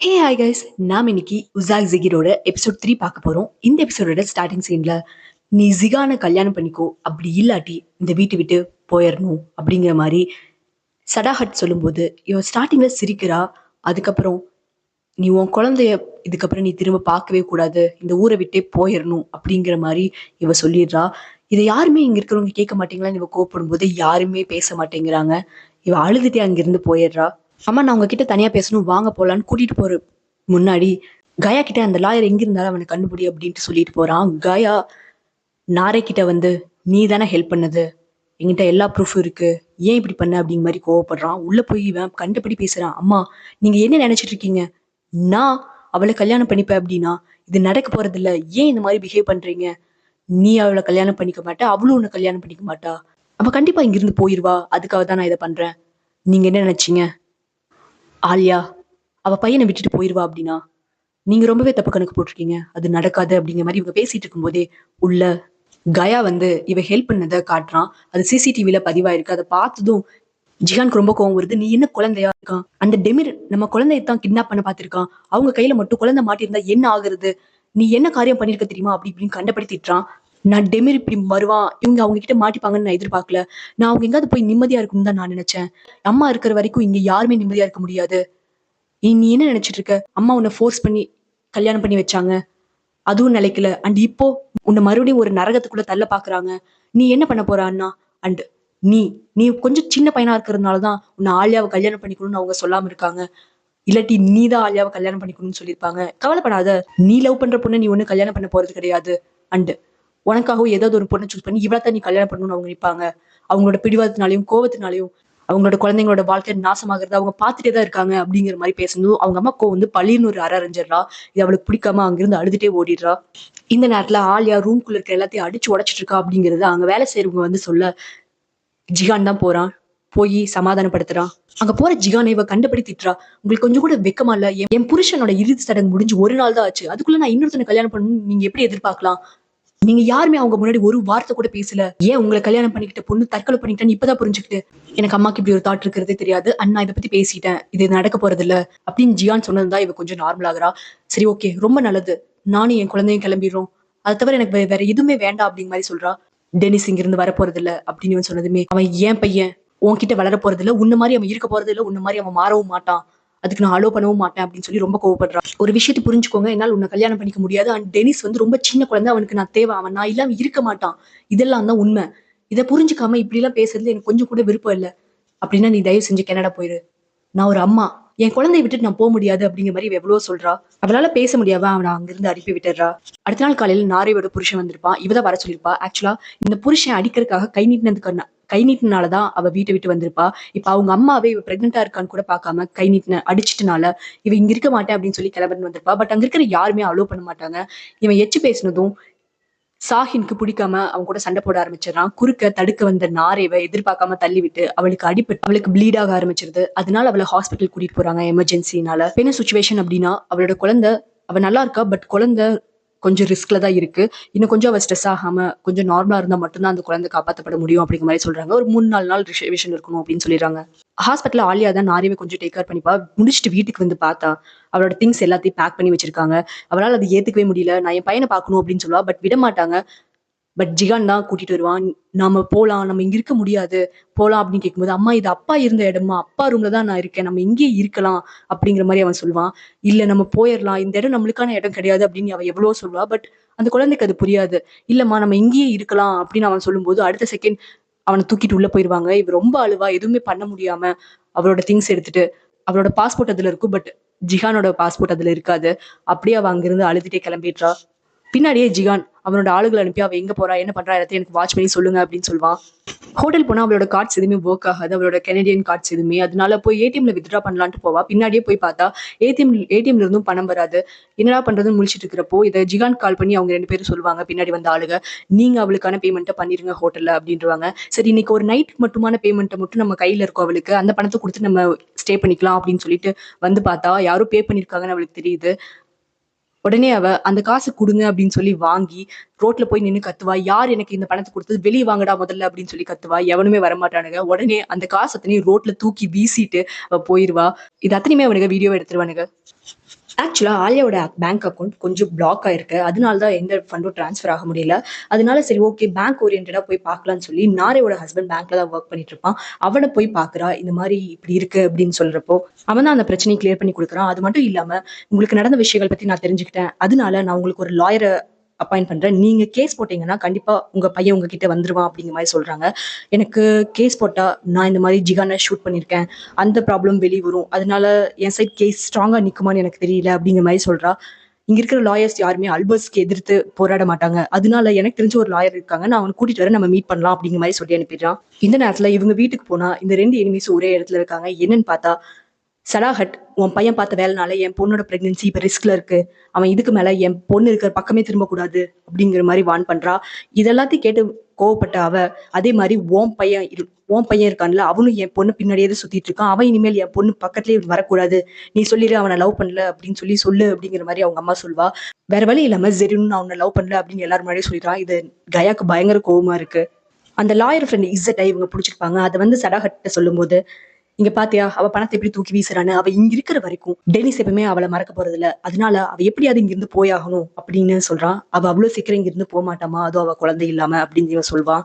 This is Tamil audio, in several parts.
ஹே ஹாய் கைஸ், நாம் இன்னைக்கு உசாக் ஜிகிரோட எபிசோட் 3 பார்க்க போறோம். இந்த எபிசோடோட ஸ்டார்டிங் சீன்ல நீ ஜிகானை கல்யாணம் பண்ணிக்கோ, அப்படி இல்லாட்டி இந்த வீட்டை விட்டு போயிடணும் அப்படிங்கிற மாதிரி சடாஹட் சொல்லும்போது இவ ஸ்டார்டிங்ல சிரிக்கிறா. அதுக்கப்புறம் நீ உன் குழந்தைய இதுக்கப்புறம் நீ திரும்ப பார்க்கவே கூடாது, இந்த ஊரை விட்டே போயிடணும் அப்படிங்கிற மாதிரி இவ சொல்லிடுறா. இதை யாருமே இங்க இருக்கிறவங்க கேட்க மாட்டீங்களான்னு இவ கோவப்படும் போது யாருமே பேச மாட்டேங்கிறாங்க. இவ அழுதுட்டே அங்கிருந்து போயிடுறா. அம்மா, நான் உங்ககிட்ட தனியா பேசணும், வாங்க போலான்னு கூட்டிட்டு போற முன்னாடி கயா கிட்ட அந்த லாயர் எங்க இருந்தாலும் அவனை கண்டுபிடி அப்படின்ட்டு சொல்லிட்டு போறான். கயா நாரே கிட்ட வந்து, நீ தானே ஹெல்ப் பண்ணது, என்கிட்ட எல்லா ப்ரூஃபும் இருக்கு, ஏன் இப்படி பண்ண அப்படிங்கிற மாதிரி கோவப்படுறான். உள்ள போய் இவன் கண்டபடி பேசுறான். அம்மா, நீங்க என்ன நினைச்சிட்டு இருக்கீங்க? நான் அவளை கல்யாணம் பண்ணிப்பேன் அப்படின்னா இது நடக்க போறது இல்ல. ஏன் இந்த மாதிரி பிஹேவ் பண்றீங்க? நீ அவளை கல்யாணம் பண்ணிக்க மாட்டா, அவளும் உன்னை கல்யாணம் பண்ணிக்க மாட்டா. அவ கண்டிப்பா இங்கிருந்து போயிருவா. அதுக்காக தான் நான் இதை பண்றேன். நீங்க என்ன நினைச்சீங்க? ஆலியா அவ பையனை விட்டுட்டு போயிருவா அப்படின்னா நீங்க ரொம்பவே தப்பு கணக்கு போட்டிருக்கீங்க. அது நடக்காது அப்படிங்கிற மாதிரி இவங்க பேசிட்டு இருக்கும் போதே உள்ள கயா வந்து இவ ஹெல்ப் பண்ணதை காட்டுறான். அது சிசிடிவில பதிவாயிருக்கு. அதை பார்த்ததும் ஜிகானுக்கு ரொம்ப கோவம் வருது. நீ என்ன குழந்தையா இருக்கான்? அந்த டெமிர் நம்ம குழந்தையத்தான் கிட்னாப் பண்ண பார்த்திருக்கான். அவங்க கையில மட்டும் குழந்தை மாட்டியிருந்தா என்ன ஆகுறது? நீ என்ன காரியம் பண்ணிருக்க தெரியுமா? அப்படி இப்படின்னு கண்டபடி திட்டுறான். நான் டெமிர் இப்படி வருவான், இவங்க அவங்க கிட்ட மாட்டிப்பாங்கன்னு நான் எதிர்பார்க்கல. நான் அவங்க எங்காவது போய் நிம்மதியா இருக்கும்னு தான் நான் நினைச்சேன். அம்மா இருக்கிற வரைக்கும் இங்க யாருமே நிம்மதியா இருக்க முடியாது. நீ என்ன நினைச்சிட்டு இருக்க? அம்மா உன்னை ஃபோர்ஸ் பண்ணி கல்யாணம் பண்ணி வச்சாங்க, அதுவும் நிலைக்கல. அண்ட் இப்போ உன்னை மறுபடியும் ஒரு நரகத்துக்குள்ள தள்ள பாக்குறாங்க. நீ என்ன பண்ண போற அண்ணா? அண்ட் நீ நீ கொஞ்சம் சின்ன பையனா இருக்கிறதுனாலதான் உன்னை ஆலியாவை கல்யாணம் பண்ணிக்கணும்னு அவங்க சொல்லாம இருக்காங்க. இல்லாட்டி நீ தான் ஆலியாவை கல்யாணம் பண்ணிக்கணும்னு சொல்லியிருப்பாங்க. கவலைப்படாத, நீ லவ் பண்ற பொண்ணை நீ ஒண்ணு கல்யாணம் பண்ண போறது கிடையாது. அண்ட் உனக்காகவும் ஏதாவது ஒரு பொண்ணை சூஸ் பண்ணி இவ்வளவுதான் நீ கல்யாணம் பண்ணணும்னு அவங்க நினைப்பாங்க. அவங்களோட பிடிவாதத்தினாலையும் கோவத்தினாலையும் அவங்களோட குழந்தைங்களோட வாழ்க்கை நாசமாகிறது அவங்க பார்த்துட்டே தான் இருக்காங்க அப்படிங்கிற மாதிரி பேசணும். அவங்க அம்மா வந்து பள்ளின்னு ஒரு அரைஞ்சிடறா. இது அவளுக்கு பிடிக்காம அங்கிருந்து அழுதுட்டே ஓடிடுறா. இந்த நேரத்துல ஆலியா ரூம்குள்ள இருக்க எல்லாத்தையும் அடிச்சு உடைச்சிட்டு இருக்கா அப்படிங்கிறது அங்க வேலை செய்யறவங்க வந்து சொல்ல ஜிகான் தான் போறான். போய் சமாதானப்படுத்துறான். அங்க போற ஜிகானை இவ கண்டபடி திட்டுறா. உங்களுக்கு கொஞ்சம் கூட வெக்கமா இல்ல? என் புருஷனோட இறுதி சடங்கு முடிஞ்சு ஒரு நாள் தான் ஆச்சு, அதுக்குள்ள நான் இன்னொருத்தனை கல்யாணம் பண்ணணும்னு நீங்க எப்படி எதிர்பார்க்கலாம்? நீங்க யாருமே அவங்க முன்னாடி ஒரு வார்த்தை கூட பேசல. ஏன் உங்களை கல்யாணம் பண்ணிக்கிட்ட பொண்ணு தற்கொலை பண்ணிக்கிட்டேன்னு இப்பதான் புரிஞ்சுக்கிட்டு எனக்கு அம்மாக்கு இப்படி ஒரு தாட் இருக்கிறதே தெரியாது. அண்ணா இதை பத்தி பேசிட்டேன், இது நடக்க போறது இல்ல அப்படின்னு ஜியான் சொன்னதுதான் இவ கொஞ்சம் நார்மல் ஆகுறா. சரி, ஓகே, ரொம்ப நல்லது, நானும் என் குழந்தையும் கிளம்பிடுறோம், அதை தவிர எனக்கு வேற எதுவுமே வேண்டாம் அப்படிங்கிற மாதிரி சொல்றா. டெனிஸ் இங்க இருந்து வர போறது இல்ல அப்படின்னு இவன் சொன்னதுமே, அவன் ஏன் பையன் உன்கிட்ட வளர போறது இல்ல, உன்ன மாதிரி அவன் இருக்க போறது இல்ல, உன்ன மாதிரி அவன் மாறவும் மாட்டான், அதுக்கு நான் அலோ பண்ணவும் மாட்டேன் அப்படின்னு சொல்லி ரொம்ப கோவப்படுறான். ஒரு விஷயத்தை புரிஞ்சுக்கோங்க, என்னால் உன்னை கல்யாணம் பண்ணிக்க முடியாது. அண்ட் டெனிஸ் வந்து ரொம்ப சின்ன குழந்தை, அவனுக்கு நான் தேவை, அவன் நான் இல்லாம இருக்க மாட்டான். இதெல்லாம் தான் உண்மை. இதை புரிஞ்சுக்காம இப்படி எல்லாம் பேசுறதுல எனக்கு கொஞ்சம் கூட விருப்பம் இல்லை. அப்படின்னா நீ தயவு செஞ்சு கனடா போயிரு. நான் ஒரு அம்மா, என் குழந்தைய விட்டுட்டு நான் போக முடியாது அப்படிங்கிற மாதிரி எவ்வளவு சொல்றா. அவளால பேச முடியாம அவனை அங்கிருந்து அனுப்பி விட்டுறா. அடுத்த நாள் காலையில நாரையோட புருஷன் வந்திருப்பான். இவதான் வர சொல்லிருப்பா. ஆக்சுவலா இந்த புருஷன் அடிக்கிறதுக்காக கை நீட்டினாலதான் அவ வீட்டை விட்டு வந்திருப்பா. இப்ப அவங்க அம்மாவே இவ பிரெக்னெண்டா இருக்கான்னு கூட பாக்காம கை நீட்டின அடிச்சிட்டனால இவ இங்க இருக்க மாட்டேன் அப்படின்னு சொல்லி கிளம்பி வந்திருப்பா. பட் அங்க இருக்கிற யாருமே அலோ பண்ண மாட்டாங்க. இவன் எச்சு பேசினதும் சாஹினுக்கு பிடிக்காம அவன் கூட சண்டை போட ஆரம்பிச்சிடறான். குறுக்க தடுக்க வந்த நாரேவை எதிர்பார்க்காம தள்ளி விட்டு அவளுக்கு அடிபட்டு அவளுக்கு ப்ளீட் ஆக ஆரம்பிச்சிருது. அதனால அவளை ஹாஸ்பிட்டல் கூட்டிட்டு போறாங்க எமர்ஜென்சினால. என்ன சுச்சுவேஷன் அப்படின்னா, அவளோட குழந்தை அவ நல்லா இருக்கா, பட் குழந்தை கொஞ்சம் ரிஸ்க்ல தான் இருக்கு. இன்னும் கொஞ்சம் அவ ஸ்ட்ரெஸ் ஆகாம கொஞ்சம் நார்மலா இருந்தா மட்டும்தான் அந்த குழந்தை காப்பாற்றப்பட முடியும் அப்படிங்கிற மாதிரி சொல்றாங்க. ஒரு 3-4 நாள் ரிசர்வேஷன் இருக்கணும் அப்படின்னு சொல்லிடுறாங்க. ஹாஸ்பிட்டல் ஆலியா தான் நாரிவை கொஞ்சம் டேக் கேர் பண்ணிப்பா. முடிச்சுட்டு வீட்டுக்கு வந்து பார்த்தா அவளோட திங்ஸ் எல்லாத்தையும் பேக் பண்ணி வச்சிருக்காங்க. அவளால் அது ஏத்துக்கவே முடியல. நான் என் பையனை பார்க்கணும் அப்படின்னு சொல்லுவா. பட் விட மாட்டாங்க. பட் ஜிகான் தான் கூட்டிட்டு வருவான். நாம போலாம், நம்ம இங்க இருக்க முடியாது, போலாம் அப்படின்னு கேட்கும்போது, அம்மா இது அப்பா இருந்த இடமா, அப்பா ரூம்ல தான் நான் இருக்கேன், நம்ம இங்கேயே இருக்கலாம் அப்படிங்கிற மாதிரி அவன் சொல்லுவான். இல்ல, நம்ம போயிடலாம், இந்த இடம் நம்மளுக்கான இடம் கிடையாது அப்படின்னு அவன் எவ்வளவோ சொல்லுவா. பட் அந்த குழந்தைக்கு அது புரியாது. இல்லம்மா, நம்ம இங்கேயே இருக்கலாம் அப்படின்னு அவன் சொல்லும்போது அடுத்த செகண்ட் அவனை தூக்கிட்டு உள்ள போயிருவாங்க. இவ ரொம்ப அழுவா, எதுவுமே பண்ண முடியாம அவளோட திங்ஸ் எடுத்துட்டு. அவளோட பாஸ்போர்ட் அதுல இருக்கும், பட் ஜிஹானோட பாஸ்போர்ட் அதுல இருக்காது. அப்படியே அவ அங்கிருந்து அழுதுட்டே கிளம்பிடுறா. பின்னாடியே ஜிகான் அவனோட ஆளுகளை அனுப்பி அவ எங்க போறா, என்ன பண்றா, எல்லாத்தையும் எனக்கு வாட்ச் பண்ணி சொல்லுங்க அப்படின்னு சொல்லுவான். ஹோட்டல் போனா அவளோட கார்ட்ஸ் எதுவுமே ஒர்க் ஆகாது, அவளோட கெனடியன் கார்ட்ஸ் எதுவுமே. அதனால போய் ஏடிஎம்ல வித்ட்ரா பண்ணலான்ட்டு போவா. பின்னாடியே போய் பார்த்தா ஏடிஎம்ல இருந்தும் பணம் வராது. என்னடா பண்றதுன்னு முழிச்சிட்டு இருக்கிறப்போ இதை ஜிகான் கால் பண்ணி அவங்க 2 பேரும் சொல்லுவாங்க. பின்னாடி வந்த ஆளுங்க, நீங்க அவளுக்கான பேமெண்ட்டை பண்ணிருங்க ஹோட்டல்ல அப்படின்றவாங்க. சரி, இன்னைக்கு ஒரு நைட் மட்டுமான பேமெண்ட்டை மட்டும் நம்ம கையில இருக்கும், அவளுக்கு அந்த பணத்தை கொடுத்து நம்ம ஸ்டே பண்ணிக்கலாம் அப்படின்னு சொல்லிட்டு வந்து பார்த்தா யாரும் பே பண்ணிருக்காங்கன்னு அவளுக்கு தெரியுது. உடனே அவ அந்த காசு குடுங்க அப்படின்னு சொல்லி வாங்கி ரோட்ல போய் நின்னு கத்துவா. யார் எனக்கு இந்த பணத்தை கொடுத்தது, வெளிய வாங்கடா முதல்ல அப்படின்னு சொல்லி கத்துவா. எவனுமே வரமாட்டானுங்க. உடனே அந்த காசு அத்தனையும் ரோட்ல தூக்கி வீசிட்டு அவ போயிருவா. இது அத்தனையுமே அவனுங்க வீடியோ எடுத்துருவானுங்க. ஆக்சுவலா ஆலியாவோட பேங்க் அக்கௌண்ட் கொஞ்சம் பிளாக் ஆயிருக்கு. அதனால தான் எந்த ஃபண்டும் ட்ரான்ஸ்ஃபர் ஆக முடியல. அதனால சரி ஓகே பேங்க் ஓரியன்டா போய் பார்க்கலாம்னு சொல்லி நாரேவோட ஹஸ்பண்ட் பேங்க்ல தான் ஒர்க் பண்ணிட்டு இருப்பான். அவனை போய் பார்க்கறா. இந்த மாதிரி இப்படி இருக்கு அப்படின்னு சொல்றப்போ அவன் தான் அந்த பிரச்சனையை கிளியர் பண்ணி கொடுக்குறான். அது மட்டும் இல்லாம உங்களுக்கு நடந்த விஷயங்கள் பத்தி நான் தெரிஞ்சுக்கிட்டேன். அதனால நான் உங்களுக்கு ஒரு லாயரை அப்பாயிண்ட் பண்றேன். நீங்க கேஸ் போட்டீங்கன்னா கண்டிப்பா உங்க பையன் உங்ககிட்ட வந்துருவான் அப்படிங்கிற மாதிரி சொல்றாங்க. எனக்கு கேஸ் போட்டா நான் இந்த மாதிரி ஜிகானை ஷூட் பண்ணிருக்கேன், அந்த ப்ராப்ளம் வெளியே வரும். அதனால என் சைட் கேஸ் ஸ்ட்ராங்கா நிக்குமான்னு எனக்கு தெரியல அப்படிங்கிற மாதிரி சொல்றா. இங்க இருக்கிற லாயர்ஸ் யாருமே அல்பர்ஸ்க்கு எதிர்த்து போராட மாட்டாங்க. அதனால எனக்கு தெரிஞ்ச ஒரு லாயர் இருக்காங்க, நான் அவனை கூட்டிட்டு வரேன், நம்ம மீட் பண்ணலாம் அப்படிங்கிற மாதிரி சொல்லி அனுப்பிடுறான். இந்த நேரத்துல இவங்க வீட்டுக்கு போனா இந்த 2 எனிமீஸ் ஒரே இடத்துல இருக்காங்க. என்னன்னு பார்த்தா சடாஹட், உன் பையன் பார்த்த வேலைனால என் பொண்ணோட பிரெக்னன்சி இப்ப ரிஸ்க்ல இருக்கு. அவன் இதுக்கு மேல என் பொண்ணு இருக்கிற பக்கமே திரும்ப கூடாது அப்படிங்கிற மாதிரி வான் பண்றா. இதெல்லாத்தையும் கேட்டு கோவப்பட்ட அவ அதே மாதிரி உன் பையன் இருக்கான்ல, அவனும் என் பொண்ணு பின்னாடியே தான் சுத்திட்டு இருக்கான். அவன் இனிமேல் என் பொண்ணு பக்கத்துலயே வரக்கூடாது. நீ சொல்லிடு அவனை லவ் பண்ணல அப்படின்னு சொல்லு அப்படிங்கிற மாதிரி அவங்க அம்மா சொல்வா. வேற வழி இல்லாம ஜெரின் நான் அவனை லவ் பண்ணல அப்படின்னு எல்லாரும் முன்னாடியே சொல்லிடுறான். இது கயாக்கு பயங்கர கோவமா இருக்கு. அந்த லாயர் ஃப்ரெண்ட் இசட்டை இவங்க பிடிச்சிருப்பாங்க. அதை வந்து சடாஹட்ட சொல்லும்போது, இங்க பாத்தியா அவ பணத்தை எப்படி தூக்கி வீசுறான்னு, அவ இங்க இருக்கிற வரைக்கும் டெனிஸ் எப்பவுமே அவளை மறக்க போறது இல்ல. அதனால அவ எப்படியாவது இங்க இருந்து போயாகணும் அப்படின்னு சொல்றான். அவ அவ்வளவு சீக்கிரம் இங்க இருந்து போக மாட்டாமா, அதுவும் அவ குழந்தை இல்லாம அப்படின்னு இவன் சொல்வான்.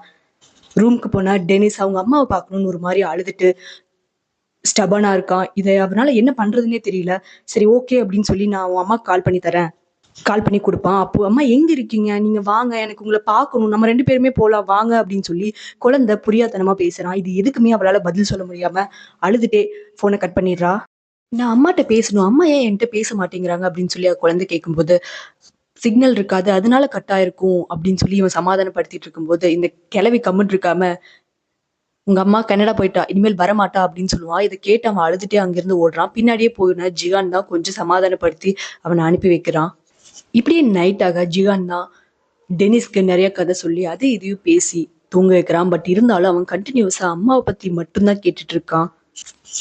ரூமுக்கு போனா டெனிஸ் அவங்க அம்மாவை பார்க்கணும்னு ஒரு மாதிரி அழுதுட்டு ஸ்டபனா இருக்கான். இதை அவனால என்ன பண்றதுன்னே தெரியல. சரி ஓகே அப்படின்னு சொல்லி நான் உன் அம்மாக்கு கால் பண்ணி தரேன், கால் பண்ணி கொடுப்பான். அப்போ அம்மா எங்க இருக்கீங்க, நீங்க வாங்க, எனக்கு உங்களை பார்க்கணும், நம்ம 2 பேருமே போலாம் வாங்க அப்படின்னு சொல்லி குழந்தை புரியாதனமா பேசுறான். இது எதுக்குமே அவளால பதில் சொல்ல முடியாம அழுதுட்டே போனை கட் பண்ணிடுறா. நான் அம்மாட்ட பேசணும், அம்மா ஏன் என்கிட்ட பேச மாட்டேங்கிறாங்க அப்படின்னு சொல்லி குழந்தை கேட்கும்போது, சிக்னல் இருக்காது அதனால கட் ஆயிருக்கும் அப்படின்னு சொல்லி இவன் சமாதானப்படுத்திட்டு இருக்கும்போது, இந்த கிளவி கம்முன்னு இருக்காம உங்க அம்மா கனடா போயிட்டா, இனிமேல் வரமாட்டா அப்படின்னு சொல்லுவான். இதை கேட்டு அவன் அழுதுட்டே அங்கிருந்து ஓடுறான். பின்னாடியே போயின ஜிகான் தான் கொஞ்சம் சமாதானப்படுத்தி அவனை அனுப்பி வைக்கிறான். இப்படியே நைட் ஆக ஜிகான் தான் டெனிஸ்க்கு நிறைய கதை சொல்லி அது இதையும் பேசி தூங்க வைக்கிறான். பட் இருந்தாலும் அவன் கண்டினியூஸா அம்மாவை பத்தி மட்டும்தான் கேட்டுட்டு இருக்கான்.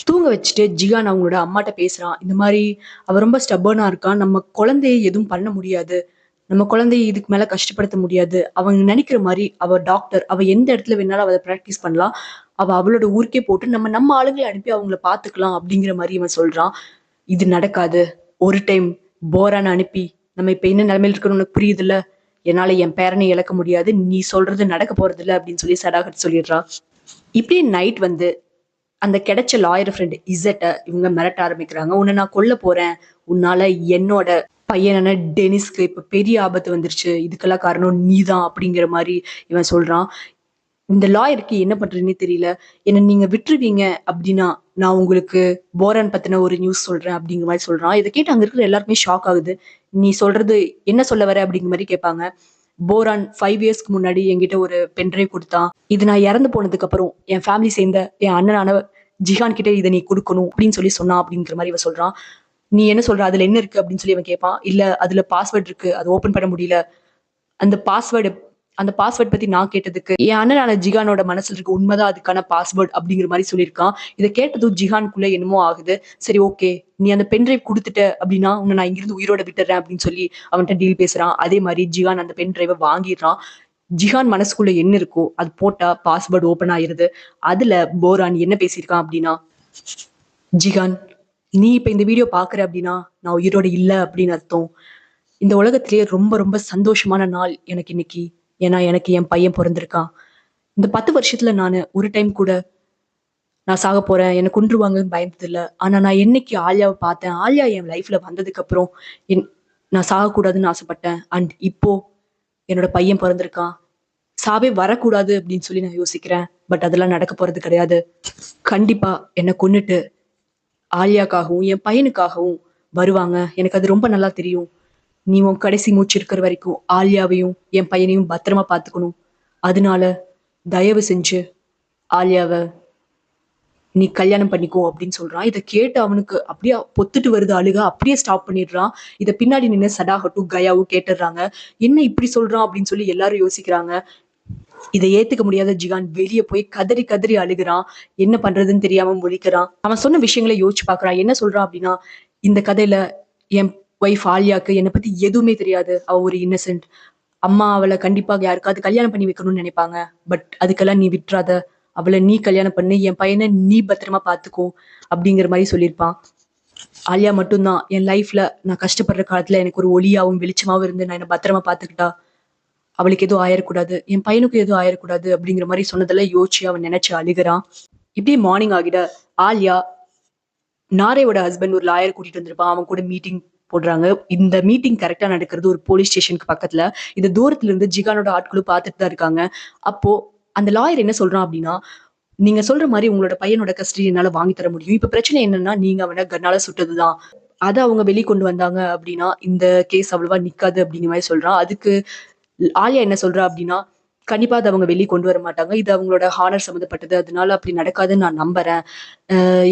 தூங்க வச்சுட்டு ஜிகான் அவங்களோட அம்மாட்ட பேசுறான். இந்த மாதிரி அவ ரொம்ப ஸ்டப்பர்னா இருக்கான், நம்ம குழந்தைய எதுவும் பண்ண முடியாது, நம்ம குழந்தைய இதுக்கு மேல கஷ்டப்படுத்த முடியாது. அவங்க நினைக்கிற மாதிரி அவ டாக்டர், அவ எந்த இடத்துல வேணாலும் அவ பிராக்டிஸ் பண்ணலாம், அவ அவளோட ஊருக்கே போட்டு நம்ம ஆளுங்களை அனுப்பி அவங்கள பாத்துக்கலாம் அப்படிங்கிற மாதிரி இவன் சொல்றான். இது நடக்காது. ஒரு டைம் போரான் அனுப்பி நம்ம இப்ப என்ன நிலைமையில இருக்கணும் உனக்கு புரியுது இல்ல, என்னால என் பேரனை இழக்க முடியாது, நீ சொல்றது நடக்க போறது இல்ல அப்படின்னு சொல்லி சடாகட் சொல்லிடுறா. இப்படியே நைட் வந்து அந்த கிடைச்ச லாயர் ஃப்ரெண்ட் இசட்ட இவங்க மிரட்ட ஆரம்பிக்கிறாங்க. உன்னை நான் கொல்ல போறேன், உன்னால என்னோட பையனான டெனிஸ்க்கு இப்ப பெரிய ஆபத்து வந்துருச்சு, இதுக்கெல்லாம் காரணம் நீதான் அப்படிங்கிற மாதிரி இவன் சொல்றான். இந்த லாயருக்கு என்ன பண்றதுன்னே தெரியல. என்ன நீங்க விட்டுருவீங்க அப்படின்னா நான் உங்களுக்கு போரான் பத்தின ஒரு நியூஸ் சொல்றேன் அப்படிங்கிற மாதிரி சொல்றான். இதை கேட்டு அங்க இருக்கிற எல்லாருக்குமே ஷாக் ஆகுது. நீ சொல்றது என்ன சொல்ல வர அப்படிங்கிற மாதிரி கேட்பாங்க. போரான் 5 இயர்ஸ்க்கு முன்னாடி என்கிட்ட ஒரு பென்ட்ரைவ் கொடுத்தான். இது நான் இறந்து போனதுக்கு அப்புறம் என் ஃபேமிலி சேர்ந்த என் அண்ணனான ஜிஹான் கிட்ட இதை நீ கொடுக்கணும் அப்படின்னு சொல்லி சொன்னான் அப்படிங்கிற மாதிரி இவன் சொல்றான். நீ என்ன சொல்ற, அதுல என்ன இருக்கு அப்படின்னு சொல்லி இவன் கேட்பான். இல்ல அதுல பாஸ்வேர்ட் இருக்கு, அது ஓபன் பண்ண முடியல. அந்த பாஸ்வேர்டு அந்த பாஸ்வேர்ட் பத்தி நான் கேட்டதுக்கு என் அண்ணனான ஜிகானோட மனசுல இருக்க உண்மைதான் அதுக்கான பாஸ்வேர்ட் அப்படிங்கிற மாதிரி சொல்லியிருக்கான். இதை கேட்டதும் ஜிஹானுக்குள்ள என்னமோ ஆகுது. சரி ஓகே, நீ அந்த பென்ட்ரைவ் கொடுத்துட்ட அப்படின்னா உன்னை நான் இங்கிருந்து உயிரோட விட்டுறேன் அப்படின்னு சொல்லி அவன்கிட்ட டீல் பேசுறான். அதே மாதிரி ஜிஹான் அந்த பென்ட்ரைவை வாங்கிடுறான். ஜிஹான் மனசுக்குள்ள என்ன இருக்கோ அது போட்டா பாஸ்வேர்டு ஓபன் ஆயிருது. அதுல போரான் என்ன பேசியிருக்கான் அப்படின்னா, ஜிகான், நீ இப்ப இந்த வீடியோ பாக்குற அப்படின்னா நான் உயிரோட இல்ல அப்படின்னு அர்த்தம். இந்த உலகத்திலேயே ரொம்ப ரொம்ப சந்தோஷமான நாள் எனக்கு இன்னைக்கு. ஏன்னா எனக்கு என் பையன் பிறந்திருக்கான். இந்த 10 வருஷத்துல நான் ஒரு டைம் கூட நான் சாக போறேன், என்னை கொன்றுவாங்கன்னு பயந்தது இல்ல. ஆனா நான் என்னைக்கு ஆலியாவை பார்த்தேன், ஆலியா என் லைஃப்ல வந்ததுக்கு அப்புறம் என் நான் சாகக்கூடாதுன்னு ஆசைப்பட்டேன். அண்ட் இப்போ என்னோட பையன் பிறந்திருக்கான், சாவே வரக்கூடாது அப்படின்னு சொல்லி நான் யோசிக்கிறேன். பட் அதெல்லாம் நடக்க போறது கிடையாது. கண்டிப்பா என்னை கொன்னுட்டு ஆலியாக்காகவும் என் பையனுக்காகவும் வருவாங்க. எனக்கு அது ரொம்ப நல்லா தெரியும். நீ உன் கடைசி மூச்சு இருக்கிற வரைக்கும் ஆலியாவையும் என் பையனையும் பத்திரமா பாத்துக்கணும். அதனால தயவு செஞ்சு ஆலியாவை நீ கல்யாணம் பண்ணிக்கோ அப்படின்னு சொல்றான். இதை கேட்டு அவனுக்கு அப்படியே பொத்துட்டு வருது அழுக. அப்படியே ஸ்டாப் பண்ணிடுறான். இதை பின்னாடி நின்று சடாஹட்டும் கயாவும் கேட்டுடுறாங்க. என்ன இப்படி சொல்றான் அப்படின்னு சொல்லி எல்லாரும் யோசிக்கிறாங்க. இதை ஏத்துக்க முடியாத ஜிகான் வெளியே போய் கதறி கதறி அழுகிறான். என்ன பண்றதுன்னு தெரியாம முழிக்கிறான். அவன் சொன்ன விஷயங்களை யோசிச்சு பாக்குறான். என்ன சொல்றான் அப்படின்னா, இந்த கதையில என் ஒய்ஃப் ஆலியாக்கு என்னை பத்தி எதுவுமே தெரியாது. அவ ஒரு இன்னசென்ட். அம்மா அவளை கண்டிப்பாக யாருக்காவது கல்யாணம் பண்ணி வைக்கணும்னு நினைப்பாங்க. பட் அதுக்கெல்லாம் நீ விட்டுறாத. அவளை நீ கல்யாணம் பண்ணு, என் பையனை நீ பத்திரமா பாத்துக்கோ அப்படிங்கிற மாதிரி சொல்லியிருப்பான். ஆலியா மட்டும்தான் என் லைஃப்ல நான் கஷ்டப்படுற காலத்துல எனக்கு ஒரு ஒளியாவும் வெளிச்சமாவும் இருந்து நான் என்ன பத்திரமா பாத்துக்கிட்டா. அவளுக்கு எதுவும் ஆயிடக்கூடாது, என் பையனுக்கும் எதுவும் ஆயிடக்கூடாது அப்படிங்கிற மாதிரி சொன்னதெல்லாம் யோசிச்சு அவன் நினைச்சு அழுகிறான். இப்படியே மார்னிங் ஆகிட ஆலியா நாரேவோட ஹஸ்பண்ட் ஒரு லாயர் கூட்டிட்டு வந்திருப்பான். அவன் கூட மீட்டிங் போடுறாங்க. இந்த மீட்டிங் கரெக்டா நடக்கிறது ஒரு போலீஸ் ஸ்டேஷனுக்கு பக்கத்துல. இந்த தூரத்துல இருந்து ஜிகானோட ஆட்களும் பார்த்துட்டு தான் இருக்காங்க. அப்போ அந்த லாயர் என்ன சொல்றான் அப்படின்னா, நீங்க சொல்ற மாதிரி உங்களோட பையனோட கஸ்டடி என்னால வாங்கி தர முடியும். இப்ப பிரச்சனை என்னன்னா, நீங்க அவனை கண்ணால சுட்டதுதான். அதை அவங்க வெளிக்கொண்டு வந்தாங்க அப்படின்னா இந்த கேஸ் அவ்வளவா நிக்காது அப்படிங்கிற மாதிரி சொல்றான். அதுக்கு ஆலியா என்ன சொல்றா அப்படின்னா, கண்டிப்பா அதை அவங்க வெளியே கொண்டு வர மாட்டாங்க. இது அவங்களோட ஹானர் சம்மந்தப்பட்டது. அதனால அப்படி நடக்காதுன்னு நான் நம்புறேன்.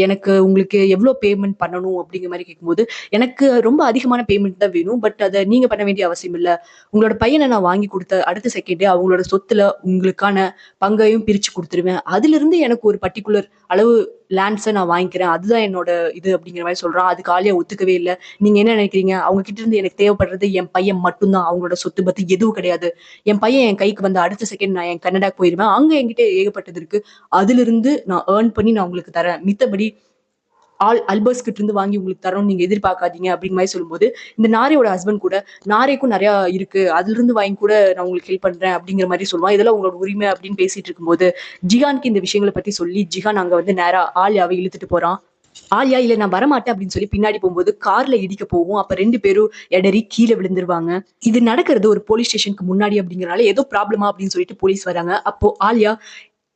எனக்கு உங்களுக்கு எவ்வளோ பேமெண்ட் பண்ணணும் அப்படிங்கிற மாதிரி கேட்கும்போது, எனக்கு ரொம்ப அதிகமான பேமெண்ட் தான் வேணும். பட் அதை நீங்க பண்ண வேண்டிய அவசியம் இல்லை. உங்களோட பையனை நான் வாங்கி கொடுத்த அடுத்த செகண்டே அவங்களோட சொத்துல உங்களுக்கான பங்கையும் பிரிச்சு கொடுத்துருவேன். அதுல இருந்து எனக்கு ஒரு பர்டிகுலர் அளவு லேண்ட்ஸை நான் வாங்கிக்கிறேன். அதுதான் என்னோட இது அப்படிங்கிற மாதிரி சொல்றான். அதுக்கு ஆலியா ஒத்துக்கவே இல்லை. நீங்க என்ன நினைக்கிறீங்க? அவங்க கிட்ட இருந்து எனக்கு தேவைப்படுறது என் பையன் மட்டும்தான். அவங்களோட சொத்து பத்தி எதுவும் கிடையாது. என் பையன் என் கைக்கு வந்த அடுத்த செகண்ட் நான் என் கனடாக்கு போயிருவேன். அங்க என்கிட்ட ஏகப்பட்டது இருக்கு. அதுல இருந்து நான் ஏர்ன் பண்ணி நான் உங்களுக்கு தரேன். மித்தபடி அல்பர்ஸ் கிட்ட இருந்து வாங்கி உங்களுக்கு தரோம் நீங்க எதிர்பார்க்காதீங்க அப்படிங்கிற மாதிரி சொல்லும்போது, இந்த நாரையோட ஹஸ்பண்ட் கூட நாரைக்கும் நிறைய இருக்கு, அதுல இருந்து வாங்கி கூட நான் உங்களுக்கு ஹெல்ப் பண்றேன் அப்படிங்கிற மாதிரி சொல்லுவான். இதெல்லாம் உங்களோட உரிமை அப்படின்னு பேசிட்டு இருக்கும்போது ஜிகானுக்கு இந்த விஷயங்களை பத்தி சொல்லி ஜிகான் அங்க வந்து நேரா ஆலியாவை இழுத்துட்டு போறான். ஆலியா இல்ல நான் வரமாட்டேன் அப்படின்னு சொல்லி பின்னாடி போகும்போது கார்ல இடிக்க போகும். அப்ப 2 பேரும் எடறி கீழே விழுந்துருவாங்க. இது நடக்கிறது ஒரு போலீஸ் ஸ்டேஷனுக்கு முன்னாடி அப்படிங்கறனால ஏதோ ப்ராப்ளமா அப்படின்னு சொல்லிட்டு போலீஸ் வராங்க. அப்போ ஆலியா,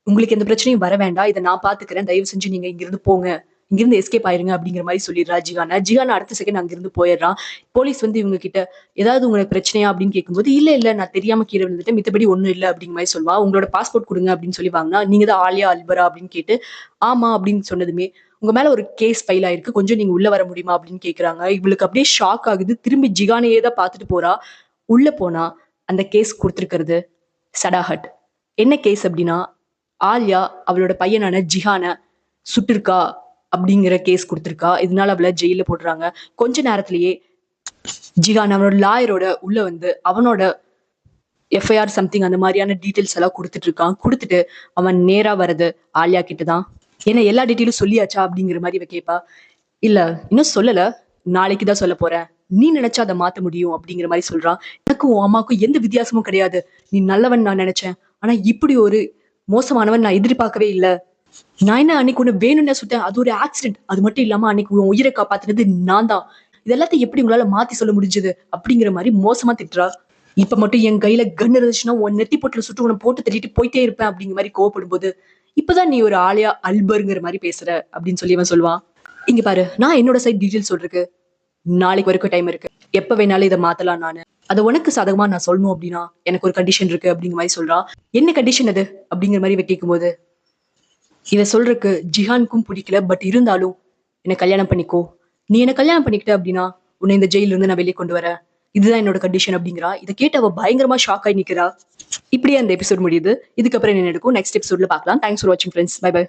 உங்களுக்கு எந்த பிரச்சனையும் வர வேண்டாம், இதை நான் பாத்துக்கிறேன், தயவு செஞ்சு நீங்க இங்கிருந்து போங்க, இங்கிருந்து எஸ்கேப் ஆயிருங்க அப்படிங்கிற மாதிரி சொல்லிடுறா ஜிகான அடுத்த செகண்ட் அங்கிருந்து போயிடுறான். போலீஸ் வந்து இவங்க கிட்ட ஏதாவது உங்களுக்கு பிரச்சனையா அப்படின்னு கேட்கும்போது, இல்ல நான் தெரியாம கீழே விழுந்துட்டேன், மித்தபடி ஒண்ணும் இல்லை அப்படிங்கிற மாதிரி சொல்லுவா. உங்களோட பாஸ்போர்ட் கொடுங்க அப்படின்னு சொல்லி வாங்கினா, நீங்க தான் ஆலியா அல்பரா அப்படின்னு கேட்டு ஆமா அப்படின்னு சொன்னதுமே, உங்க மேல ஒரு கேஸ் ஃபைல் ஆயிருக்கு, கொஞ்சம் நீங்க உள்ள வர முடியுமா அப்படின்னு கேக்குறாங்க. இவளுக்கு அப்படியே ஷாக் ஆகுது. திரும்பி ஜிகானையே தான் பாத்துட்டு போறா. உள்ள போனா அந்த கேஸ் கொடுத்திருக்கிறது சடாஹட். என்ன கேஸ் அப்படின்னா, ஆலியா அவளோட பையனான ஜிஹான சுட்டிருக்கா அப்படிங்கிற கேஸ் கொடுத்திருக்கா. இதனால அவளை ஜெயில போடுறாங்க. கொஞ்ச நேரத்திலேயே ஜிஹான் அவனோட லாயரோட உள்ள வந்து அவனோட எஃப்ஐஆர் சம்திங் அந்த மாதிரியான டீட்டெயில்ஸ் எல்லாம் கொடுத்துட்டு இருக்கான். கொடுத்துட்டு அவன் நேரா வர்றது ஆலியா கிட்டதான். ஏன்னா எல்லா டீட்டெயிலும் சொல்லியாச்சா அப்படிங்கிற மாதிரி இவ கேட்பா. இல்ல இன்னும் சொல்லல, நாளைக்கு தான் சொல்ல போறேன், நீ நினைச்சா அதை மாத்த முடியும் அப்படிங்கிற மாதிரி சொல்றான். எனக்கும் உன் அம்மாக்கும் எந்த வித்தியாசமும் கிடையாது. நீ நல்லவன் நான் நினைச்சேன், ஆனா இப்படி ஒரு மோசமானவன் நான் எதிர்பார்க்கவே இல்லை. நான் என்ன அன்னைக்கு ஒண்ணு வேணும்னு சுட்டேன், அது ஒரு ஆக்சிடென்ட். அது மட்டும் இல்லாம அன்னைக்கு உன் உயிரை காப்பாத்துனது நான் தான். இதெல்லாத்தையும் எப்படி உங்களால மாத்தி சொல்ல முடிஞ்சது அப்படிங்கிற மாதிரி மோசமா திட்டுறா. இப்ப மட்டும் என் கையில கன் இருந்துச்சுன்னா உன் நெத்தி போட்டுல சுட்டு உன்னை போட்டு தட்டிட்டு போயிட்டே இருப்பேன் அப்படிங்கிற மாதிரி கோவப்படும் போது, இப்பதான் நீ ஒரு ஆலியா அல்பர்ங்கிற மாதிரி பேசுற அப்படின்னு சொல்லி அவன் சொல்லுவான். இங்க பாரு, நான் என்னோட சைட் டீடைல்ஸ் சொல்றதுக்கு நாளைக்கு வரைக்கும் டைம் இருக்கு. எப்ப வேணாலும் இதை மாத்தலாம். நானு அதை உனக்கு சாதகமா நான் சொல்லணும் அப்படின்னா எனக்கு ஒரு கண்டிஷன் இருக்கு அப்படிங்கிற மாதிரி சொல்றான். என்ன கண்டிஷன் அது அப்படிங்கிற மாதிரி இவ கேட்கும் போது, இதை சொல்றதுக்கு ஜிஹானுக்கும் பிடிக்கல. பட் இருந்தாலும் என்ன கல்யாணம் பண்ணிக்கோ, நீ என்ன கல்யாணம் பண்ணிக்கிட்ட அப்படின்னா உன்னை இந்த ஜெயில இருந்து நான் வெளியே கொண்டு வரேன், இதுதான் என்னோட கண்டிஷன் அப்படிங்கிறா. இதை கேட்டு அவ பயங்கரமா ஷாக் ஆகி நிக்கிறா. இப்படியே அந்த எபிசோட் முடியுது. இதுக்கப்புறம் என்ன நடக்கும் நெக்ஸ்ட் எபிசோட்ல பார்க்கலாம். தேங்க்ஸ் ஃபார் வாட்சிங் ஃப்ரெண்ட்ஸ். Bye by.